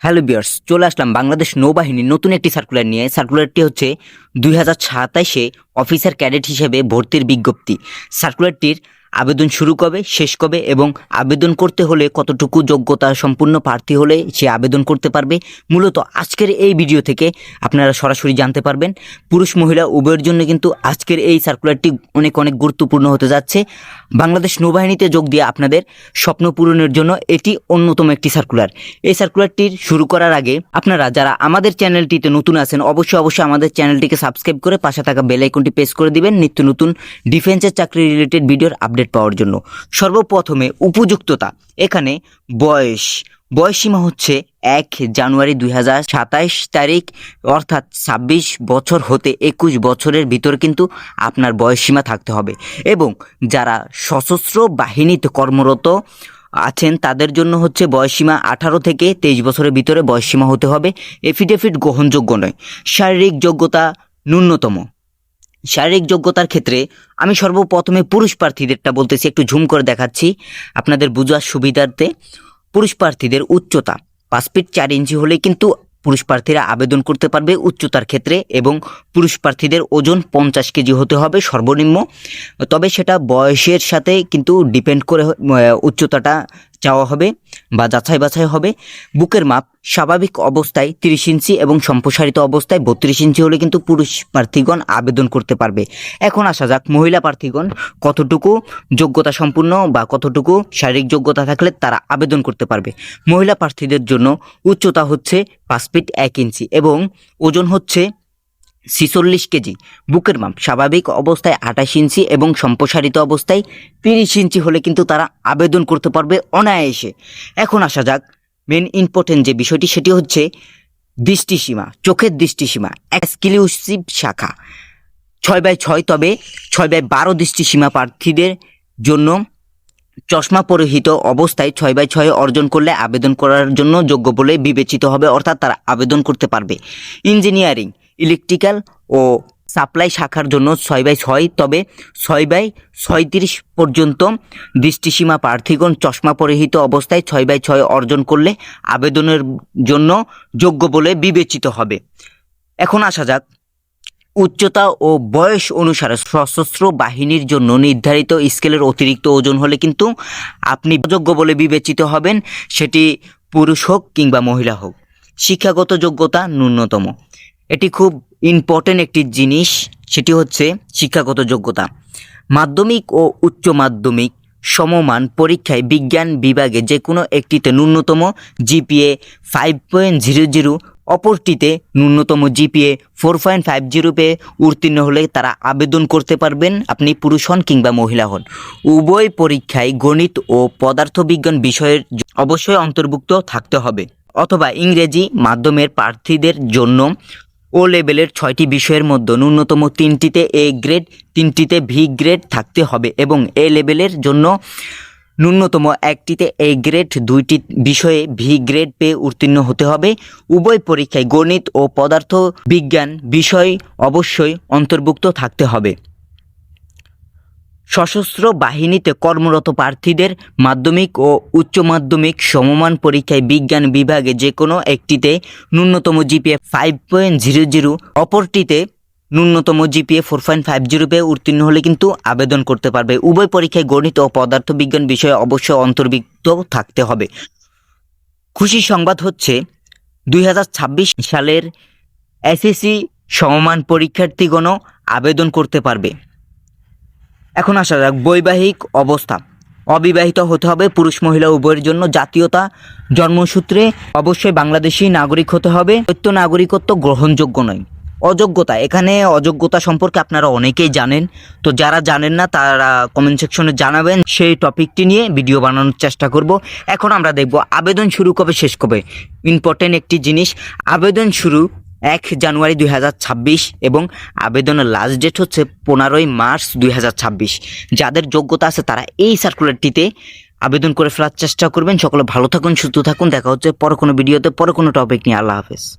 Hello viewers, চলে আসলাম বাংলাদেশ নৌবাহিনীর নতুন একটি সার্কুলার নিয়ে। সার্কুলারটি হচ্ছে 2027-এ অফিসার ক্যাডেট হিসেবে ভর্তির বিজ্ঞপ্তি। সার্কুলারটির আবেদন শুরু কবে, শেষ কবে এবং আবেদন করতে হলে কতটুকু যোগ্যতা সম্পূর্ণ প্রার্থী হলে সে আবেদন করতে পারবে, মূলত আজকের এই ভিডিও থেকে আপনারা সরাসরি জানতে পারবেন। পুরুষ মহিলা উভয়ের জন্য কিন্তু আজকের এই সার্কুলারটি অনেক গুরুত্বপূর্ণ হতে যাচ্ছে। বাংলাদেশ নৌবাহিনীতে যোগ দিয়ে আপনাদের স্বপ্ন পূরণের জন্য এটি অন্যতম একটি সার্কুলার। এই সার্কুলারটির শুরু করার আগে আপনারা যারা আমাদের চ্যানেলটিতে নতুন আছেন অবশ্যই আমাদের চ্যানেলটিকে সাবস্ক্রাইব করে পাশে থাকা বেল আইকনটি প্রেস করে দিবেন নিত্য নতুন ডিফেন্সের চাকরি রিলেটেড ভিডিওর আপডেট পাওয়ার জন্য। সর্বপ্রথমে উপযুক্ততা, এখানে বয়সসীমা হচ্ছে 1 জানুয়ারি 2027 তারিখ, অর্থাৎ 26 বছর হতে 21 বছরের ভিতর কিন্তু আপনার বয়সসীমা থাকতে হবে। এবং যারা সশস্ত্র বাহিনীতে কর্মরত আছেন তাদের জন্য হচ্ছে বয়সসীমা 18 থেকে 23 বছরের ভিতরে বয়সসীমা হতে হবে। এফিডেভিট গ্রহণযোগ্য নয়। শারীরিক যোগ্যতা ন্যূনতম। শারীরিক যোগ্যতার ক্ষেত্রে আমি সর্বপ্রথমে পুরুষ প্রার্থীদেরটা বলতেছি, একটু ঝুম করে দেখাচ্ছি আপনাদের বোঝার সুবিধার্থে। পুরুষ প্রার্থীদের উচ্চতা 5 ফিট 4 ইঞ্চি হলে কিন্তু পুরুষ প্রার্থীরা আবেদন করতে পারবে উচ্চতার ক্ষেত্রে, এবং পুরুষ প্রার্থীদের ওজন 50 কেজি হতে হবে সর্বনিম্ন। তবে সেটা বয়সের সাথে কিন্তু ডিপেন্ড করে উচ্চতাটা চাওয়া হবে বা যাচাই বাছাই হবে। বুকের মাপ স্বাভাবিক অবস্থায় 30 ইঞ্চি এবং সম্প্রসারিত অবস্থায় 32 ইঞ্চি হলে কিন্তু পুরুষ প্রার্থীগণ আবেদন করতে পারবে। এখন আসা যাক মহিলা প্রার্থীগণ কতটুকু যোগ্যতা সম্পূর্ণ বা কতটুকু শারীরিক যোগ্যতা থাকলে তারা আবেদন করতে পারবে। মহিলা প্রার্থীদের জন্য উচ্চতা হচ্ছে 5 ফিট 1 ইঞ্চি এবং ওজন হচ্ছে 46 কেজি। বুকের মাপ স্বাভাবিক অবস্থায় 28 ইঞ্চি এবং সম্প্রসারিত অবস্থায় 30 ইঞ্চি হলে কিন্তু তারা আবেদন করতে পারবে অনায়াসে। এখন আসা যাক মেন ইম্পর্টেন্ট যে বিষয়টি, সেটি হচ্ছে দৃষ্টিসীমা, চোখের দৃষ্টিসীমা। এক্সক্লুসিভ শাখা 6/6, তবে 6/12 দৃষ্টিসীমা প্রার্থীদের জন্য চশমা পরিহিত অবস্থায় 6/6 অর্জন করলে আবেদন করার জন্য যোগ্য বলে বিবেচিত হবে, অর্থাৎ তারা আবেদন করতে পারবে। ইঞ্জিনিয়ারিং, ইলেকট্রিক্যাল ও সাপ্লাই শাখার জন্য 6/6, তবে 6/36 পর্যন্ত দৃষ্টিসীমা প্রার্থীগণ চশমা পরিহিত অবস্থায় 6/6 অর্জন করলে আবেদনের জন্য যোগ্য বলে বিবেচিত হবে। এখন আসা যাক উচ্চতা ও বয়স অনুসারে সশস্ত্র বাহিনীর জন্য নির্ধারিত স্কেলের অতিরিক্ত ওজন হলে কিন্তু আপনি যোগ্য বলে বিবেচিত হবেন, সেটি পুরুষ হোক কিংবা মহিলা হোক। শিক্ষাগত যোগ্যতা ন্যূনতম, এটি খুব ইম্পর্টেন্ট একটি জিনিস, সেটি হচ্ছে শিক্ষাগত যোগ্যতা। মাধ্যমিক ও উচ্চ মাধ্যমিক সমমান পরীক্ষায় বিজ্ঞান বিভাগে যে কোনো একটিতে ন্যূনতম জিপিএ 5.00, অপরটিতে ন্যূনতম জিপিএ 4.50 পেয়ে উত্তীর্ণ হলে তারা আবেদন করতে পারবেন, আপনি পুরুষ হন কিংবা মহিলা হন। উভয় পরীক্ষায় গণিত ও পদার্থবিজ্ঞান বিষয়ের অবশ্যই অন্তর্ভুক্ত থাকতে হবে, অথবা ইংরেজি মাধ্যমের প্রার্থীদের জন্য ও লেভেলের 6টি বিষয়ের মধ্যে ন্যূনতম 3টিতে এ গ্রেড, 3টিতে ভি গ্রেড থাকতে হবে এবং এ লেভেলের জন্য ন্যূনতম 1টিতে এ গ্রেড, 2টি বিষয়ে ভি গ্রেড পেয়ে উত্তীর্ণ হতে হবে। উভয় পরীক্ষায় গণিত ও পদার্থ বিজ্ঞান বিষয় অবশ্যই অন্তর্ভুক্ত থাকতে হবে। সশস্ত্র বাহিনীতে কর্মরত প্রার্থীদের মাধ্যমিক ও উচ্চ মাধ্যমিক সমমান পরীক্ষায় বিজ্ঞান বিভাগে যে কোনো একটিতে ন্যূনতম জিপিএ 5.00, অপরটিতে ন্যূনতম জিপিএ 4.50 পেয়ে উত্তীর্ণ হলে কিন্তু আবেদন করতে পারবে। উভয় পরীক্ষায় গণিত ও পদার্থবিজ্ঞান বিষয়ে অবশ্যই অন্তর্ভুক্ত থাকতে হবে। খুশি সংবাদ হচ্ছে 2026 সালের এসএসসি সমমান পরীক্ষার্থীগণও আবেদন করতে পারবে। এখন আসা যাক বৈবাহিক অবস্থা। অবিবাহিত হতে হবে পুরুষ মহিলা উভয়ের জন্য। জাতীয়তা জন্মসূত্রে অবশ্যই বাংলাদেশি নাগরিক হতে হবে। দ্বৈত নাগরিকত্ব গ্রহণযোগ্য নয়। অযোগ্যতা, এখানে অযোগ্যতা সম্পর্কে আপনারা অনেকেই জানেন, তো যারা জানেন না তারা কমেন্ট সেকশনে জানাবেন, সেই টপিকটি নিয়ে ভিডিও বানানোর চেষ্টা করব। এখন আমরা দেখব আবেদন শুরু কবে শেষ কবে। ইম্পর্টেন্ট একটি জিনিস, আবেদন শুরু 1 জানুয়ারি 2026 এবং আবেদনের লাস্ট ডেট হচ্ছে 15 মার্চ 2026। যাদের যোগ্যতা আছে তারা এই সার্কুলারটিতে আবেদন করে ফেলার চেষ্টা করবেন। সকলে ভালো থাকুন, সুস্থ থাকুন। দেখা হচ্ছে পরে কোনো ভিডিওতে, পরে কোনো টপিক নিয়ে। আল্লাহ হাফেজ।